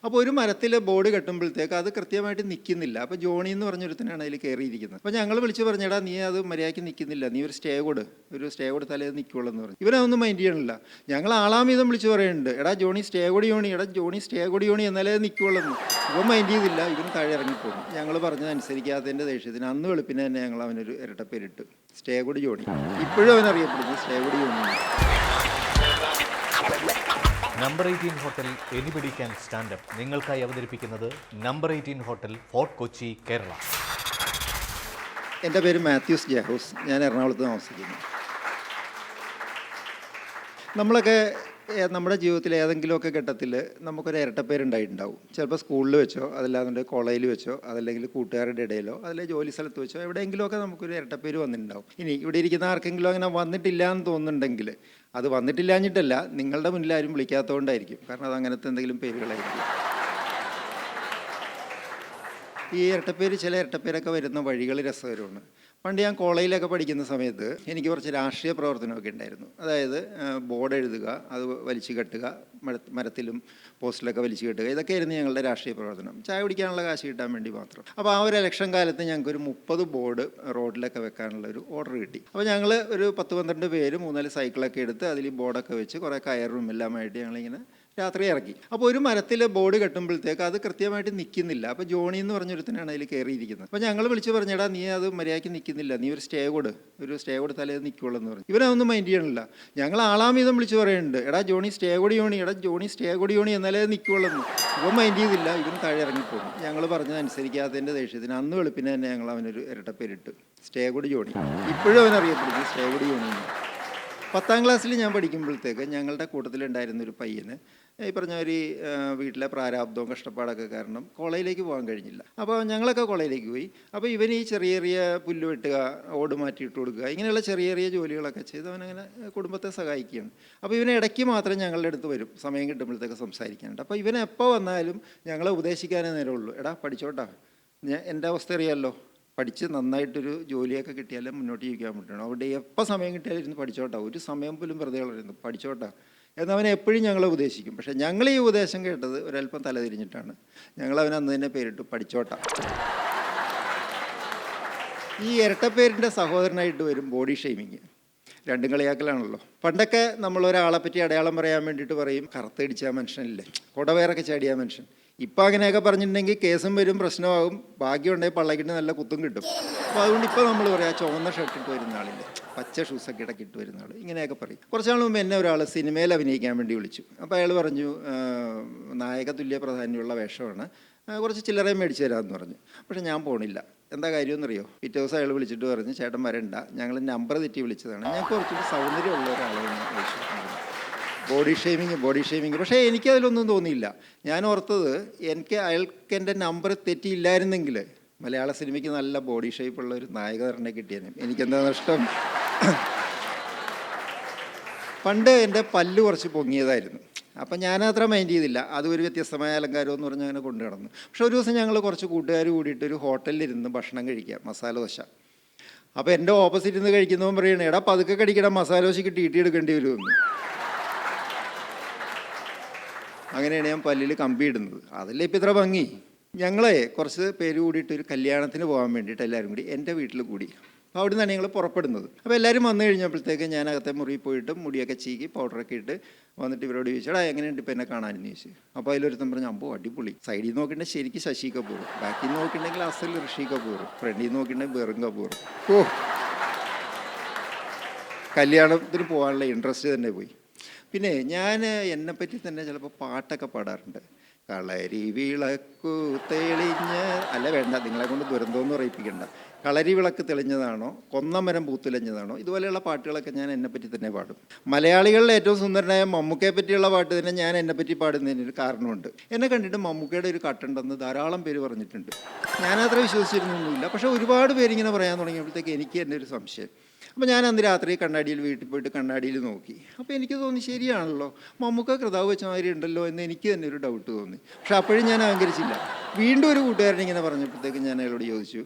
അപ്പോൾ ഒരു മരത്തിൽ ബോർഡ് കെട്ടുമ്പോഴത്തേക്ക് അത് കൃത്യമായിട്ട് നിൽക്കുന്നില്ല. അപ്പോൾ ജോണി എന്ന് പറഞ്ഞൊരുത്തനാണ് അതിൽ കയറിയിരിക്കുന്നത്. അപ്പോൾ ഞങ്ങൾ വിളിച്ച് പറഞ്ഞെടാ, നീ അത് മര്യാദയ്ക്ക് നിൽക്കുന്നില്ല, നീ ഒരു സ്റ്റേ കൊടുത്താലേ അത് നിൽക്കുള്ളൂ എന്ന് പറഞ്ഞു. ഇവനതൊന്നും മൈൻഡ് ചെയ്യണില്ല. ഞങ്ങൾ ആളാമീതം വിളിച്ച് പറയുന്നുണ്ട്, എടാ ജോണി സ്റ്റേ കൊടി യോണി, എടാ ജോണി സ്റ്റേ കൊടി യോണി എന്നാലേ അത് നിൽക്കുള്ളൂ എന്ന്. ഇവൻ മൈൻഡ് ചെയ്തില്ല, ഇവൻ താഴെ ഇറങ്ങിപ്പോകും. ഞങ്ങൾ പറഞ്ഞതനുസരിക്കാത്തതിൻ്റെ ദേഷ്യത്തിന് അന്ന് വെളുപ്പിന് തന്നെ ഞങ്ങൾ അവനൊരു ഇരട്ടപ്പേരിട്ട്, സ്റ്റേ കൊടി ജോണി. ഇപ്പോഴും അവനറിയപ്പെടുന്നു സ്റ്റേ കൊടി Johnny. Number 18 hotel anybody can stand up നിങ്ങൾക്കായി അവതരിപ്പിക്കുന്നത് number 18 hotel fort Kochi, Kerala. എൻ്റെ പേര് മാത്യൂസ് ജാഹൂസ്. ഞാൻ എറണാകുളത്ത് താമസിക്കുന്നു. നമ്മളൊക്കെ നമ്മുടെ ജീവിതത്തിൽ ഏതെങ്കിലുമൊക്കെ ഘട്ടത്തിൽ നമുക്കൊരു ഇരട്ടപ്പേരുണ്ടായിട്ടുണ്ടാവും. ചിലപ്പോൾ സ്കൂളിൽ വെച്ചോ, അതല്ലാതെ കോളേജിൽ വെച്ചോ, അതല്ലെങ്കിൽ കൂട്ടുകാരുടെ ഇടയിലോ, അതല്ലെങ്കിൽ ജോലി സ്ഥലത്ത് വെച്ചോ, എവിടെയെങ്കിലുമൊക്കെ നമുക്കൊരു ഇരട്ടപ്പേര് വന്നിട്ടുണ്ടാവും. ഇനി ഇവിടെ ഇരിക്കുന്ന ആർക്കെങ്കിലും അങ്ങനെ വന്നിട്ടില്ല എന്ന് തോന്നുന്നുണ്ടെങ്കിൽ അത് വന്നിട്ടില്ലാഞ്ഞിട്ടല്ല, നിങ്ങളുടെ മുന്നിൽ ആരും വിളിക്കാത്തതുകൊണ്ടായിരിക്കും. കാരണം അത് അങ്ങനത്തെ എന്തെങ്കിലും പേരുകളായിരിക്കും. ഈ ചില ഇരട്ടപ്പേരൊക്കെ വരുന്ന വഴികൾ രസകരമാണ്. പണ്ട് ഞാൻ കോളേജിലൊക്കെ പഠിക്കുന്ന സമയത്ത് എനിക്ക് കുറച്ച് രാഷ്ട്രീയ പ്രവർത്തനമൊക്കെ ഉണ്ടായിരുന്നു. അതായത് ബോർഡ് എഴുതുക, അത് വലിച്ചു കെട്ടുക, മരത്തിലും പോസ്റ്റിലൊക്കെ വലിച്ചു കെട്ടുക, ഇതൊക്കെയായിരുന്നു ഞങ്ങളുടെ രാഷ്ട്രീയ പ്രവർത്തനം. ചായ കുടിക്കാനുള്ള കാശ് കിട്ടാൻ വേണ്ടി മാത്രം. അപ്പോൾ ആ ഒരു ഇലക്ഷൻ കാലത്ത് ഞങ്ങൾക്കൊരു 30 ബോർഡ് റോഡിലൊക്കെ വെക്കാനുള്ള ഒരു ഓർഡർ കിട്ടി. അപ്പോൾ ഞങ്ങൾ ഒരു 10-12 പേര് 3-4 സൈക്കിളൊക്കെ എടുത്ത് അതിൽ ബോർഡൊക്കെ വെച്ച് കുറേ കയറും എല്ലാമായിട്ട് ഞങ്ങളിങ്ങനെ രാത്രി ഇറക്കി. അപ്പോൾ ഒരു മരത്തിൽ ബോർഡ് കെട്ടുമ്പോഴത്തേക്ക് അത് കൃത്യമായിട്ട് നിൽക്കുന്നില്ല. അപ്പോൾ ജോണി എന്ന് പറഞ്ഞൊരുത്തനാണ് അതിൽ കയറിയിരിക്കുന്നത്. അപ്പോൾ ഞങ്ങൾ വിളിച്ച് പറഞ്ഞെടാ, നീ അത് മര്യാദയ്ക്ക് നിൽക്കുന്നില്ല, നീ ഒരു സ്റ്റേ കൊടുത്താലേ അത് നിൽക്കുള്ളൂ എന്ന് പറഞ്ഞു. ഇവനതൊന്നും മൈൻഡ് ചെയ്യണില്ല. ഞങ്ങൾ ആളാമീതം വിളിച്ച് പറയുന്നുണ്ട്, എടാ ജോണി സ്റ്റേ കൊടി യോണി, എടാ ജോണി സ്റ്റേ കൊടി യോണി എന്നാലേ അത് നിൽക്കുള്ളൂ എന്ന്. ഇവൻ മൈൻഡ് ചെയ്തില്ല, ഇവൻ താഴെ ഇറങ്ങിപ്പോകും. ഞങ്ങൾ പറഞ്ഞതനുസരിക്കാത്തതിൻ്റെ ദേഷ്യത്തിന് അന്ന് വെളുപ്പിന് തന്നെ ഞങ്ങൾ അവനൊരു ഇരട്ടപ്പേരിട്ട്, സ്റ്റേ കൊടി ജോണി. ഇപ്പോഴും അവനറിയപ്പെടുന്നു സ്റ്റേ കൊടി ജോണി. 10ാം ക്ലാസ്സിൽ ഞാൻ പഠിക്കുമ്പോഴത്തേക്ക് ഞങ്ങളുടെ കൂട്ടത്തിലുണ്ടായിരുന്നൊരു പയ്യന് ഈ പറഞ്ഞ ഒരു വീട്ടിലെ പ്രാരാബ്ദവും കഷ്ടപ്പാടൊക്കെ കാരണം കോളേജിലേക്ക് പോകാൻ കഴിഞ്ഞില്ല. അപ്പോൾ ഞങ്ങളൊക്കെ കോളേജിലേക്ക് പോയി. അപ്പോൾ ഇവൻ ഈ ചെറിയ പുല്ല് വെട്ടുക, ഓട് മാറ്റിയിട്ട് കൊടുക്കുക, ഇങ്ങനെയുള്ള ചെറിയ ജോലികളൊക്കെ ചെയ്ത് അവനങ്ങനെ കുടുംബത്തെ സഹായിക്കുകയാണ്. അപ്പോൾ ഇവന് ഇടയ്ക്ക് മാത്രം ഞങ്ങളുടെ അടുത്ത് വരും, സമയം കിട്ടുമ്പോഴത്തേക്ക് സംസാരിക്കാനുണ്ട്. അപ്പോൾ ഇവൻ എപ്പോൾ വന്നാലും ഞങ്ങളെ ഉപദേശിക്കാനേ നേരമുള്ളൂ. എടാ പഠിച്ചോട്ടാ, എൻ്റെ അവസ്ഥ അറിയാമല്ലോ, പഠിച്ച് നന്നായിട്ടൊരു ജോലിയൊക്കെ കിട്ടിയാലും മുന്നോട്ട് ജീവിക്കാൻ പറ്റണം. അവിടെ എപ്പോൾ സമയം കിട്ടിയാലും ഇരുന്ന് പഠിച്ചോട്ടാ, ഒരു സമയം പോലും വെറുതെ കളയുന്നു, പഠിച്ചോട്ടാ എന്നവനെ എപ്പോഴും ഞങ്ങളെ ഉപദേശിക്കും. പക്ഷേ ഞങ്ങൾ ഈ ഉപദേശം കേട്ടത് ഒരല്പം തലതിരിഞ്ഞിട്ടാണ്. ഞങ്ങളവനെ അന്ന് തന്നെ പേരിട്ടു പഠിച്ചോട്ടാ. ഈ ഇരട്ടപ്പേരിൻ്റെ സഹോദരനായിട്ട് വരും ബോഡി ഷെയ്മിങ്. രണ്ടും കളിയാക്കലാണല്ലോ. പണ്ടൊക്കെ നമ്മളൊരാളെ പറ്റി അടയാളം പറയാൻ വേണ്ടിയിട്ട് പറയും, കറുത്തടിച്ച മനുഷ്യനില്ലേ, കുടവേറൊക്കെ ചാടിയ മനുഷ്യൻ. ഇപ്പം അങ്ങനെയൊക്കെ പറഞ്ഞിട്ടുണ്ടെങ്കിൽ കേസും വരും, പ്രശ്നമാകും, ഭാഗ്യമുണ്ടെങ്കിൽ പള്ളക്കിട്ട് നല്ല കുത്തും കിട്ടും. അപ്പോൾ അതുകൊണ്ട് ഇപ്പോൾ നമ്മൾ പറയാം, ചുവന്ന ഷർട്ട് ഇട്ട് വരുന്ന ആളില്ല, പച്ച ഷൂസൊക്കെ ഇടയ്ക്ക് ഇട്ട് വരുന്ന ആൾ, ഇങ്ങനെയൊക്കെ പറയും. കുറച്ച് നാൾ മുമ്പ് എന്നെ ഒരാൾ സിനിമയിൽ അഭിനയിക്കാൻ വേണ്ടി വിളിച്ചു. അപ്പോൾ അയാൾ പറഞ്ഞു, നായക തുല്യ പ്രാധാന്യമുള്ള വേഷമാണ്, കുറച്ച് ചില്ലറയും മേടിച്ചു തരാമെന്ന് പറഞ്ഞു. പക്ഷേ ഞാൻ പോണില്ല. എന്താ കാര്യമെന്നറിയോ? പിറ്റേ ദിവസം അയാൾ വിളിച്ചിട്ട് പറഞ്ഞു, ചേട്ടൻ വരണ്ട, ഞങ്ങൾ നമ്പർ തെറ്റി വിളിച്ചതാണ്, ഞങ്ങൾക്ക് കുറച്ചുകൂടി സൗന്ദര്യമുള്ള ഒരാളാണ് വിളിച്ചിട്ടുണ്ട്. Body shaming. പക്ഷേ എനിക്കതിലൊന്നും തോന്നിയില്ല. ഞാൻ ഓർത്തത്, അയാൾക്ക് എൻ്റെ നമ്പർ തെറ്റിയില്ലായിരുന്നെങ്കിൽ മലയാള സിനിമയ്ക്ക് നല്ല ബോഡി ഷേപ്പുള്ള ഒരു നായകനെ കിട്ടിയേനെ. എനിക്കെന്താ നഷ്ടം? പണ്ട് എൻ്റെ പല്ല് കുറച്ച് പൊങ്ങിയതായിരുന്നു. അപ്പം ഞാനത്ര മൈൻഡ് ചെയ്തില്ല. അതും ഒരു വ്യത്യസ്തമായ അലങ്കാരം എന്ന് പറഞ്ഞ് അങ്ങനെ കൊണ്ടു നടന്നു. പക്ഷെ ഒരു ദിവസം ഞങ്ങൾ കുറച്ച് കൂട്ടുകാർ കൂടിയിട്ട് ഒരു ഹോട്ടലിലിരുന്ന് ഭക്ഷണം കഴിക്കുക, മസാല ദോശ. അപ്പോൾ എൻ്റെ ഓപ്പോസിറ്റ് നിന്ന് കഴിക്കുന്നവൻ പറയണേ, എടാ പതുക്കെ കടിക്കണം, മസാല ദോശയ്ക്ക് ടീ എടുക്കേണ്ടി വരുമെന്ന്. അങ്ങനെയാണ് ഞാൻ പല്ലിൽ കമ്പി ഇടുന്നത്. അതല്ലേ ഇപ്പം ഇത്ര ഭംഗി. ഞങ്ങളെ കുറച്ച് പേര് കൂടിയിട്ട് ഒരു കല്യാണത്തിന് പോകാൻ വേണ്ടിയിട്ട് എല്ലാവരും കൂടി എൻ്റെ വീട്ടിൽ കൂടി. അപ്പോൾ അവിടെ നിന്നാണ് ഞങ്ങൾ പുറപ്പെടുന്നത്. അപ്പോൾ എല്ലാവരും വന്നു കഴിഞ്ഞപ്പോഴത്തേക്ക് ഞാൻ അകത്തെ മുറിയിൽ പോയിട്ട് മുടിയൊക്കെ ചീകി പൗഡറൊക്കെ ഇട്ട് വന്നിട്ട് ഇവരോട് ചോദിച്ചാൽ, എങ്ങനെയുണ്ട് ഇപ്പം എന്നെ കാണാനെന്ന് ചോദിച്ചു. അപ്പോൾ അതിലൊരുത്തം പറഞ്ഞു, അമ്പോ അടിപൊളി. സൈഡിൽ നിന്ന് നോക്കിയിട്ടുണ്ടെങ്കിൽ ശരിക്കും ശശി കപൂർ, ബാക്കിൽ നിന്ന് നോക്കിയിട്ടുണ്ടെങ്കിൽ അസൽ ഋഷി കപൂർ, ഫ്രണ്ടിൽ നിന്ന് നോക്കിയിട്ടുണ്ടെങ്കിൽ ബെറും കപൂർ. ഓ, കല്യാണത്തിന് പോകാനുള്ള ഇൻട്രസ്റ്റ് തന്നെ പോയി. പിന്നെ ഞാൻ എന്നെപ്പറ്റി തന്നെ ചിലപ്പോൾ പാട്ടൊക്കെ പാടാറുണ്ട്. കളരി വിളക്കു തെളിഞ്ഞ, അല്ല വേണ്ട, നിങ്ങളെ കൊണ്ട് ദുരന്തമൊന്നും പറയിപ്പിക്കണ്ട. കളരി വിളക്ക് തെളിഞ്ഞതാണോ, കൊന്നമരം പൂത്തുലഞ്ഞതാണോ, ഇതുപോലെയുള്ള പാട്ടുകളൊക്കെ ഞാൻ എന്നെപ്പറ്റി തന്നെ പാടും. മലയാളികളിലെ ഏറ്റവും സുന്ദരനായ മമ്മൂക്കയെ പറ്റിയുള്ള പാട്ട് തന്നെ ഞാൻ എന്നെപ്പറ്റി പാടുന്നതിനൊരു കാരണമുണ്ട്. എന്നെ കണ്ടിട്ട് മമ്മൂക്കയുടെ ഒരു കട്ടുണ്ടെന്ന് ധാരാളം പേര് പറഞ്ഞിട്ടുണ്ട്. ഞാനത്ര വിശ്വസിച്ചിരുന്നൊന്നുമില്ല. പക്ഷേ ഒരുപാട് പേരിങ്ങനെ പറയാൻ തുടങ്ങിയപ്പോഴത്തേക്ക് എനിക്ക് തന്നെ ഒരു സംശയം. അപ്പോൾ ഞാൻ അന്ന് രാത്രി കണ്ണാടിയിൽ വീട്ടിൽ പോയിട്ട് കണ്ണാടിയിൽ നോക്കി. അപ്പോൾ എനിക്ക് തോന്നി, ശരിയാണല്ലോ, മമ്മൂക്ക കൃതാവ് വെച്ച മാതിരി ഉണ്ടല്ലോ എന്ന് എനിക്ക് തന്നെ ഒരു ഡൗട്ട് തോന്നി. പക്ഷെ അപ്പോഴും ഞാൻ അഹങ്കരിച്ചില്ല. വീണ്ടും ഒരു കൂട്ടുകാരൻ ഇങ്ങനെ പറഞ്ഞപ്പോഴത്തേക്ക് ഞാൻ അയാളോട് ചോദിച്ചു,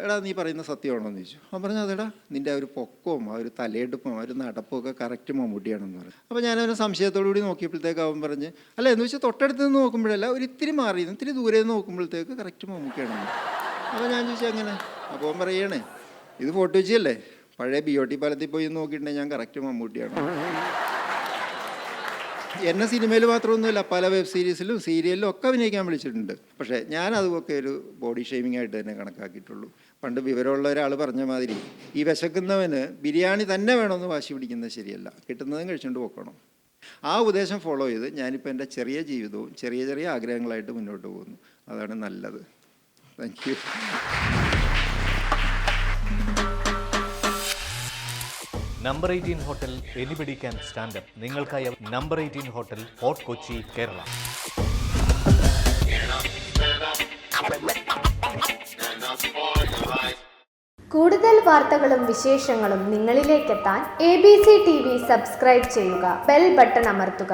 എടാ നീ പറയുന്ന സത്യമാണോ എന്ന് ചോദിച്ചു. അവൻ പറഞ്ഞു അതെടാ നിൻ്റെ ആ ഒരു പൊക്കവും ആ ഒരു തലയെടുപ്പും ആ ഒരു നടപ്പും ഒക്കെ കറക്റ്റ് മമ്മൂട്ടിയാണെന്ന് പറഞ്ഞു. അപ്പോൾ ഞാനവനെ സംശയത്തോടു കൂടി നോക്കിയപ്പോഴത്തേക്ക് അവൻ പറഞ്ഞ് അല്ല എന്ന് വെച്ചാൽ തൊട്ടടുത്ത് നിന്ന് നോക്കുമ്പോഴല്ല ഒരു ഇത്തിരി മാറി ഇത്തിരി ദൂരെ നിന്ന് നോക്കുമ്പോഴത്തേക്ക് കറക്റ്റ് മമ്മൂട്ടിയാണെന്ന്. അപ്പോൾ ഞാൻ ചോദിച്ചു അങ്ങനെ. അപ്പോൾ അവൻ പറയണേ ഇത് ഫോട്ടോ വെച്ചല്ലേ പഴയ BOT പാലത്തിൽ പോയി നോക്കിയിട്ടുണ്ടെങ്കിൽ ഞാൻ കറക്റ്റ് മമ്മൂട്ടിയാണ്. എന്നെ സിനിമയിൽ മാത്രമൊന്നുമില്ല പല വെബ് സീരീസിലും സീരിയലിലും ഒക്കെ അഭിനയിക്കാൻ വിളിച്ചിട്ടുണ്ട്. പക്ഷേ ഞാൻ അതൊക്കെ ഒരു ബോഡി ഷെയ്മിങ് ആയിട്ട് തന്നെ കണക്കാക്കിയിട്ടുള്ളൂ. പണ്ട് വിവരമുള്ള ഒരാൾ പറഞ്ഞ മാതിരി ഈ വിശക്കുന്നവന് ബിരിയാണി തന്നെ വേണമെന്ന് വാശി പിടിക്കുന്നത് ശരിയല്ല, കിട്ടുന്നതും കഴിച്ചുകൊണ്ട് പോക്കണം. ആ ഉപദേശം ഫോളോ ചെയ്ത് ഞാനിപ്പോൾ എൻ്റെ ചെറിയ ജീവിതവും ചെറിയ ചെറിയ ആഗ്രഹങ്ങളായിട്ട് മുന്നോട്ട് പോകുന്നു. അതാണ് നല്ലത്. Thank you. Number 18 hotel anybody can stand up നിങ്ങൾക്കായി number 18 hotel fort Kochi, Kerala. കൂടുതൽ വാർത്തകളും വിശേഷങ്ങളും നിങ്ങളിലേക്കെത്താൻ ABC TV സബ്സ്ക്രൈബ് ചെയ്യുക, ബെൽ ബട്ടൺ അമർത്തുക.